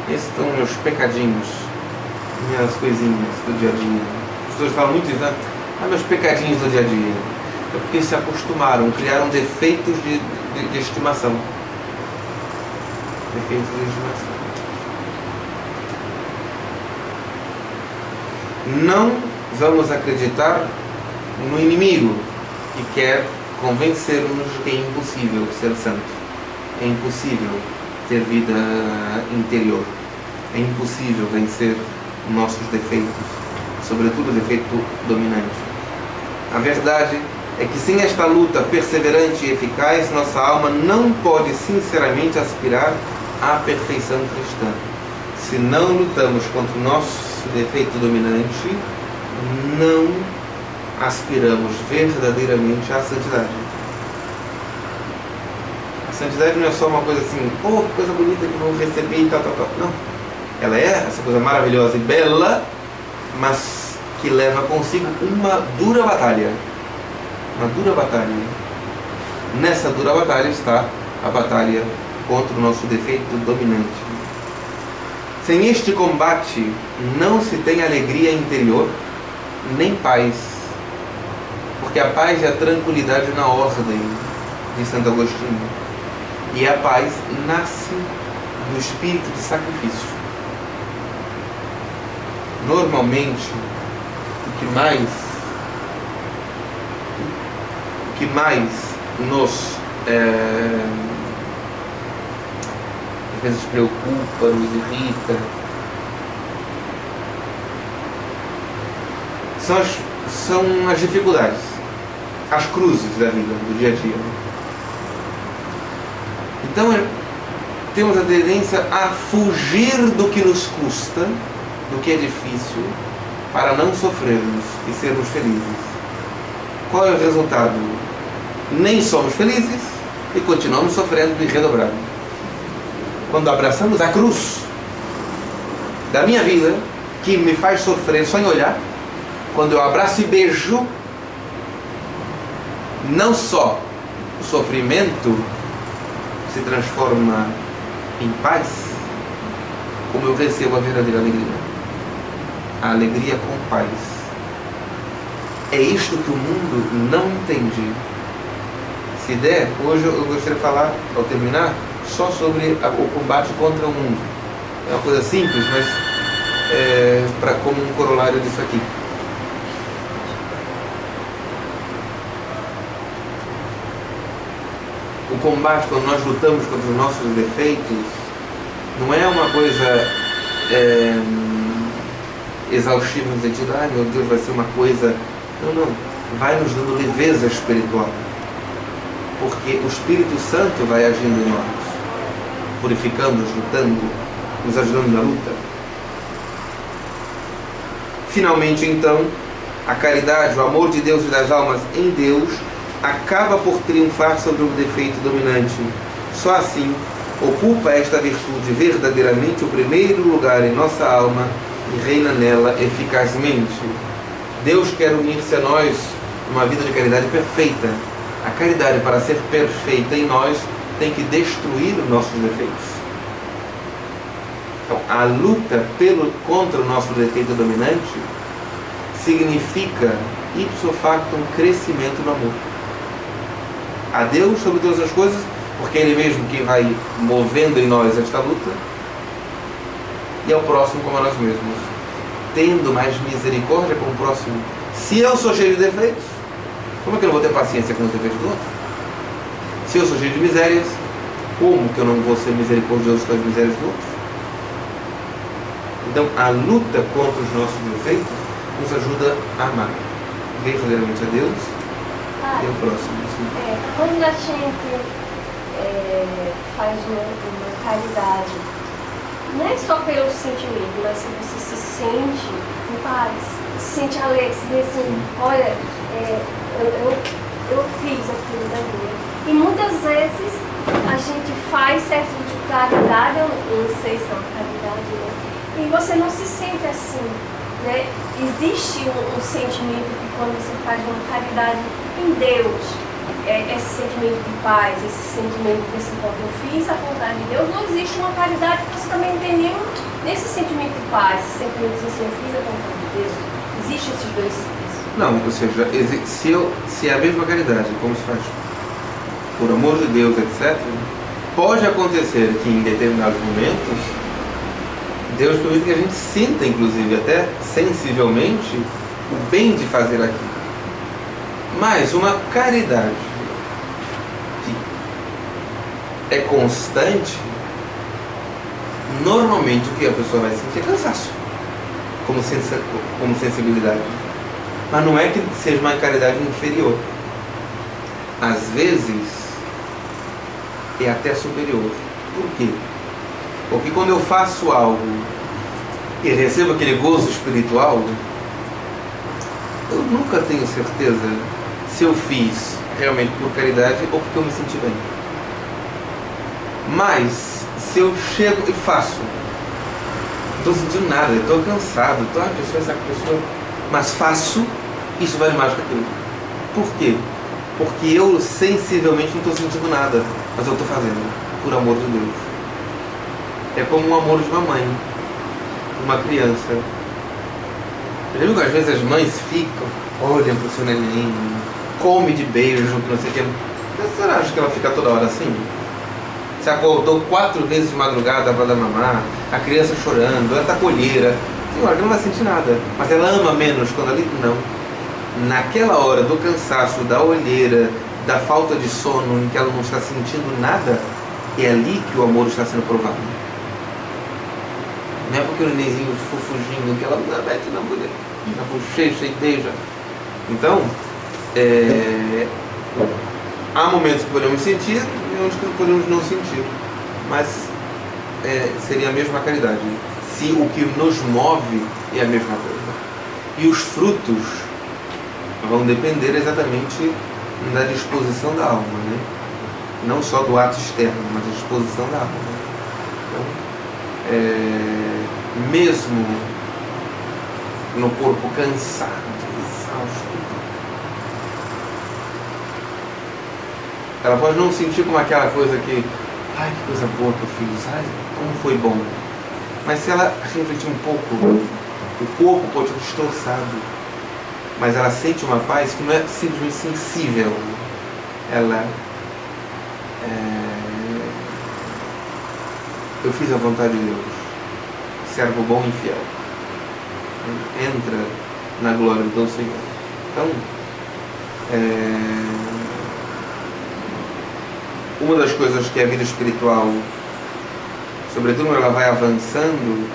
A: esses são meus pecadinhos, minhas coisinhas do dia a dia. As pessoas falam muito isso, né? Meus pecadinhos do dia a dia. É porque se acostumaram, criaram defeitos de estimação. Defeitos de estimação. Não vamos acreditar no inimigo que quer convencer-nos que é impossível ser santo. É impossível ter vida interior. É impossível vencer nossos defeitos, sobretudo o defeito dominante. A verdade é que sem esta luta perseverante e eficaz, nossa alma não pode sinceramente aspirar à perfeição cristã. Se não lutamos contra o nosso defeito dominante, não aspiramos verdadeiramente à santidade. A santidade não é só uma coisa assim, que coisa bonita que eu vou receber e tal. Não. Ela é essa coisa maravilhosa e bela, mas que leva consigo uma dura batalha. Uma dura batalha. Nessa dura batalha está a batalha contra o nosso defeito dominante. Sem este combate, não se tem alegria interior, nem paz. Porque a paz é a tranquilidade na ordem de Santo Agostinho. E a paz nasce do espírito de sacrifício. Normalmente, o que mais nos às vezes preocupa, nos irrita, são as dificuldades, as cruzes da vida, do dia a dia. Então temos a tendência a fugir do que nos custa, do que é difícil, para não sofrermos e sermos felizes. Qual é o resultado? Nem somos felizes e continuamos sofrendo e redobrando. Quando abraçamos a cruz da minha vida, que me faz sofrer só em olhar, quando eu abraço e beijo, não só o sofrimento se transforma em paz, como eu recebo a verdadeira alegria. A alegria com paz. É isto que o mundo não entende. Se der, hoje eu gostaria de falar, ao terminar, só sobre o combate contra o mundo. É uma coisa simples, mas como um corolário disso aqui. O combate, quando nós lutamos contra os nossos defeitos, não é uma coisa exaustiva no sentido, meu Deus, vai ser uma coisa... Não. Vai nos dando leveza espiritual. Porque o Espírito Santo vai agindo em nós, purificando-nos, lutando, nos ajudando na luta. Finalmente, então, a caridade, o amor de Deus e das almas em Deus acaba por triunfar sobre o defeito dominante. Só assim ocupa esta virtude verdadeiramente o primeiro lugar em nossa alma e reina nela eficazmente. Deus quer unir-se a nós numa vida de caridade perfeita. A caridade, para ser perfeita em nós, tem que destruir os nossos defeitos. Então, a luta contra o nosso defeito dominante significa, ipso facto, um crescimento no amor. A Deus sobre todas as coisas, porque é Ele mesmo quem vai movendo em nós esta luta, e ao próximo como a nós mesmos, tendo mais misericórdia com o próximo. Se eu sou cheio de defeitos, como é que eu não vou ter paciência com os defeitos do outro? Se eu sou cheio de misérias, como que eu não vou ser misericordioso com as misérias do outro? Então, a luta contra os nossos defeitos nos ajuda a amar verdadeiramente a Deus e ao próximo.
C: Quando a gente faz uma caridade, não é só pelo sentimento, mas se você se sente em paz. se sente alegre, se diz assim, olha, eu fiz aquilo da vida. E muitas vezes a gente faz certo tipo de caridade, eu não sei se é uma caridade, né? E você não se sente assim, né? Existe um sentimento que quando você faz uma caridade em Deus, esse sentimento de paz, esse sentimento de assim, eu fiz a vontade de Deus, não existe uma caridade que você também entendeu nesse sentimento de paz, esse sentimento de assim, eu fiz a vontade de Deus. Existe esses dois sentidos?
A: Não, ou seja, se é a mesma caridade, como se faz por amor de Deus, etc., pode acontecer que em determinados momentos Deus permite que a gente sinta, inclusive, até sensivelmente, o bem de fazer aquilo. Mas uma caridade que é constante, normalmente o que a pessoa vai sentir é cansaço, como sensibilidade. Mas não é que seja uma caridade inferior. Às vezes é até superior. Por quê? Porque quando eu faço algo e recebo aquele gozo espiritual, eu nunca tenho certeza se eu fiz realmente por caridade ou porque eu me senti bem. Mas se eu chego e faço, não estou sentindo nada, estou cansado, essa pessoa, mas faço, isso vale mais do que aquilo. Por quê? Porque eu sensivelmente não estou sentindo nada, mas eu estou fazendo, por amor de Deus. É como o amor de uma mãe, de uma criança. Já viu que às vezes as mães ficam, olham para o seu neném, come de beijo, não sei o que. Você acha que ela fica toda hora assim? Você acordou 4 vezes de madrugada para dar mamar, a criança chorando, ela está colheira. Tem hora que não vai sentir nada, mas ela ama menos quando ali? Não. Naquela hora do cansaço, da olheira, da falta de sono, em que ela não está sentindo nada, é ali que o amor está sendo provado. Não é porque o nenenzinho for fugindo, que ela mete na mulher, na bochecha e beija. Então, há momentos que podemos sentir e outros que podemos não sentir. Mas seria a mesma caridade. Se o que nos move é a mesma coisa. E os frutos vão depender exatamente da disposição da alma, né? Não só do ato externo, mas da disposição da alma. Então, mesmo no corpo cansado, exausto, ela pode não sentir como aquela coisa que, ai, que coisa boa que eu fiz, ai, como foi bom. Mas se ela refletir um pouco, o corpo pode ser destroçado, mas ela sente uma paz que não é simplesmente sensível. Ela eu fiz a vontade de Deus, servo bom e fiel, entra na glória do Senhor. Então, uma das coisas que a vida espiritual, sobretudo quando ela vai avançando,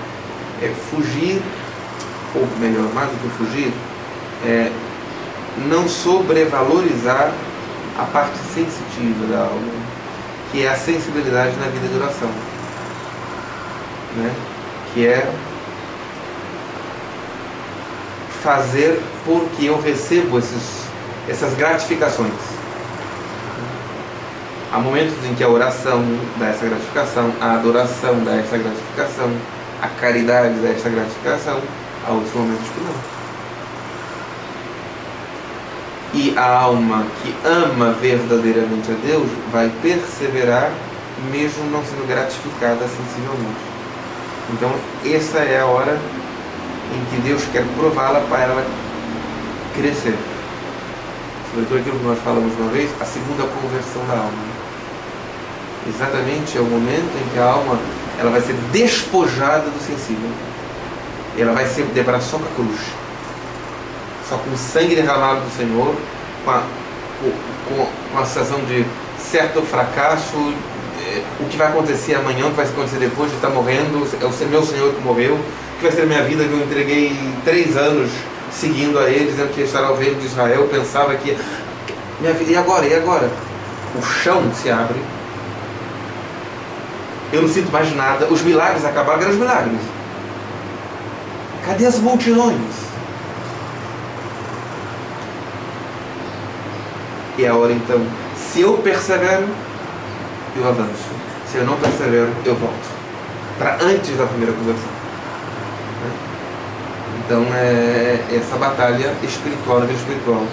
A: é fugir, ou melhor, mais do que fugir, não sobrevalorizar a parte sensitiva da alma, que é a sensibilidade na vida de oração, né? Que é fazer porque eu recebo essas gratificações. Há momentos em que a oração dá essa gratificação, a adoração dá essa gratificação, a caridade dá essa gratificação, há outros momentos que não. E a alma que ama verdadeiramente a Deus vai perseverar mesmo não sendo gratificada sensivelmente. Então essa é a hora em que Deus quer prová-la para ela crescer. Sobretudo aquilo que nós falamos uma vez, a segunda conversão da alma. Exatamente é o momento em que a alma ela vai ser despojada do sensível. E ela vai se deparar só com a cruz. Só com o sangue derramado do Senhor, com a sensação de certo fracasso, o que vai acontecer amanhã, o que vai acontecer depois de estar morrendo, é o meu Senhor que morreu, o que vai ser a minha vida que eu entreguei 3 anos seguindo a Ele, dizendo que estará o reino de Israel, pensava que minha vida, e agora? O chão se abre, eu não sinto mais nada, os milagres acabaram, eram os milagres. Cadê as multidões? E a hora então, se eu persevero, eu avanço. Se eu não persevero, eu volto. Para antes da primeira conversão. Então é essa batalha espiritual, na vida espiritual.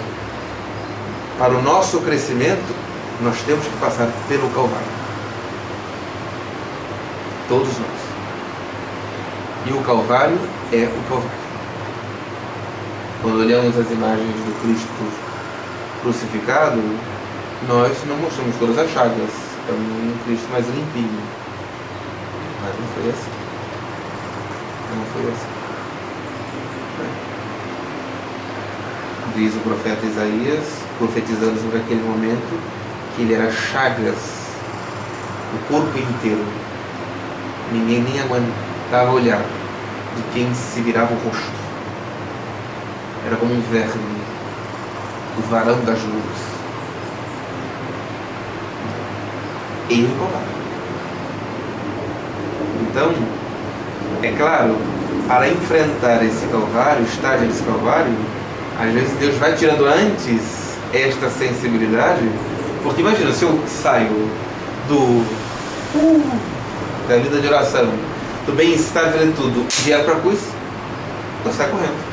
A: Para o nosso crescimento, nós temos que passar pelo Calvário. Todos nós. E o Calvário é o Calvário. Quando olhamos as imagens do Cristo crucificado, nós não mostramos todas as chagas. É um Cristo mais limpinho. Mas não foi assim. Não foi assim. Diz o profeta Isaías, profetizando sobre aquele momento, que ele era chagas, o corpo inteiro. Ninguém nem aguentava olhar de quem se virava o rosto. Era como um verme, o varão das luzes. Ele colava. Então, é claro, para enfrentar esse Calvário, o estágio desse Calvário, às vezes Deus vai tirando antes esta sensibilidade, porque imagina, se eu saio da vida de oração, do bem-estar, vendo tudo, vier para a cruz, eu saio correndo.